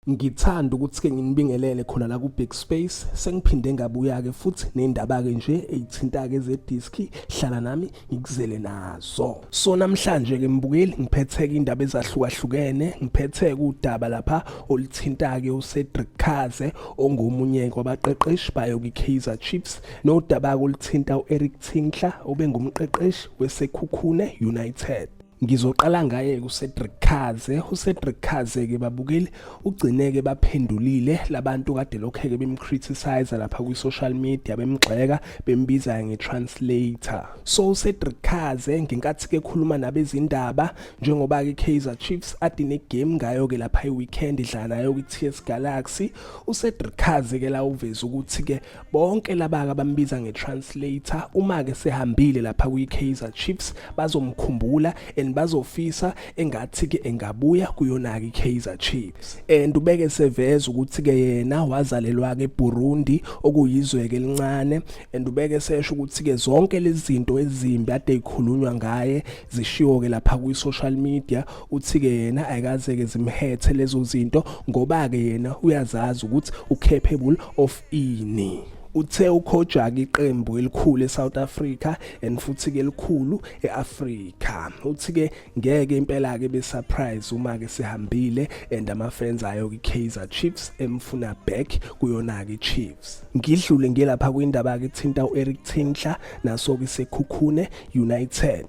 Ngithanda ukuthi-ke nginibingelele khona la ku-Big Space. Sengiphinde ngabuya-ke futhi ney'ndaba-ke nje ey'thinta-ke zediski. Hlala nami ngikuzele nazo. So namhlanje-ke mbukeli ngiphethe-ke iy'ndaba ezahlukahlukene. Ngiphethe-ke udaba lapha oluthinta-ke uCedric Kaze ongomunye kwabaqeqeshi bayo kwi-Kaizer Chiefs. Nodaba-ke oluthinta u-Eric Tinkler obengumqeqeshi weSekhukhune United. Ngizoqala ngaye uCedric Kaze. uCedric Kaze-ke babukeli ugcine-ke baphendulile labantu kade lokho-ke bemcriticize lapha kwi-social media bemgxeka bembiza nge-translator. So uCedric Kaze ngenkathi-ke ekhuluma nabezindaba njengoba-ke i-Kaizer Chiefs ade ne-game ngayo-ke lapha i-weekend idlala nayo kwi-TS Galaxy. uCedric Kaze-ke la uveza ukuthi-ke bonke laba-ke bambiza nge-translator uma-ke sehambile lapha kwi-Kaizer Chiefs bazomkhumbula bazofisa engathi-ke engabuya kuyona-ke i-Kaizer Chiefs. And ubeke seveza ukuthi-ke yena wazalelwa-ke eBurundi okuyizwe-ke elincane. And ubeke sesho ukuthi-ke zonke lezi zinto ezimbi ade yikhulunywa ngaye zishiwo-ke lapha kwi-social media. Uthi-ke yena ayikaze-ke zimhethe lezo zinto ngoba-ke yena uyazazi ukuthi u-capable of ini. Uthe ukhoja-ke iqembu elikhulu eSouth Africa and futhi-ke elikhulu eAfrika. Uthi-ke ngeke impela-ke besurprise uma-ke sehambile and ama-fans ayo kwi-Kaizer Chiefs emfuna back kuyona-ke i-Chiefs. Ngidlule ngelapha kwindaba-ke ethinta u-Eric Tinkler naso-ke iSekhukhune United.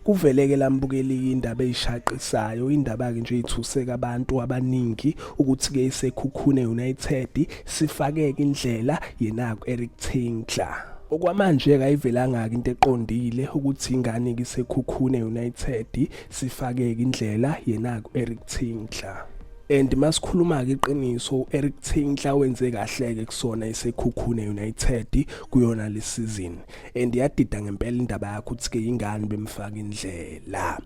Kuveleke lambukeli indaba eyishaqisayo indaba-ke nje ithuseka abantu abaningi ukuthi-ke iSekhukhune United sifake indlela yenako Eric Tinkler. Okwamanje-ke ayivelanga-ke into eqondile ukuthi ingane-ke iSekhukhune United sifake indlela yenako Eric Tinkler. And masikhuluma-ke iqiniso Eric Tinkler wenze kahle-ke kusona iSekhukhune United kuyona le season. And yadida ngempela indaba yakho ukuthi-ke ingane bemfaka indlela.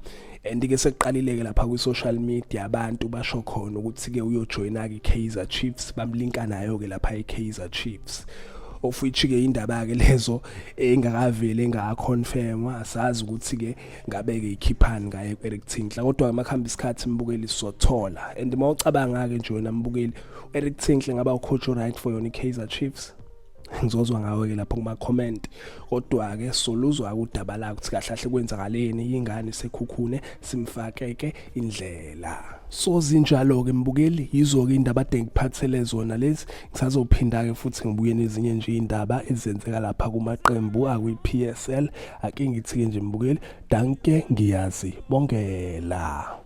And-ke sekuqalile-ke lapha kwi-social media abantu basho khona ukuthi-ke uyojoyina-ke i-Kaizer Chiefs bamlinka nayo-ke lapha i-Kaizer Chiefs. Of which-ke indaba-ke lezo engakaveli engakaconfirm asazi ukuthi-ke ngabe-ke ikhiphani ngaye ku-Eric Tinkler kodwa makuhamba isikhathi mbukeli sizothola. And mawucabanga-ke nje wena mbukeli u-Eric Tinkler ngaba u-coach right for yona i-Kaizer Chiefs. Ngizozwa ngawe-ke lapho kuma-comment kodwa-ke soluzwa udaba la ukuthi kahle kahle kwenzakaleni ingane iSekhukhune simfake-ke indlela. So zinjalo-ke mbukeli yizo-ke indaba ade ngiphathele zona lezi. Ngisazophinda-ke futhi ngibuye nezinye nje indaba ezenzeka lapha kumaqembu akwi-PSL. Ake ngithi-ke nje mbukeli danke ngiyazi bongela.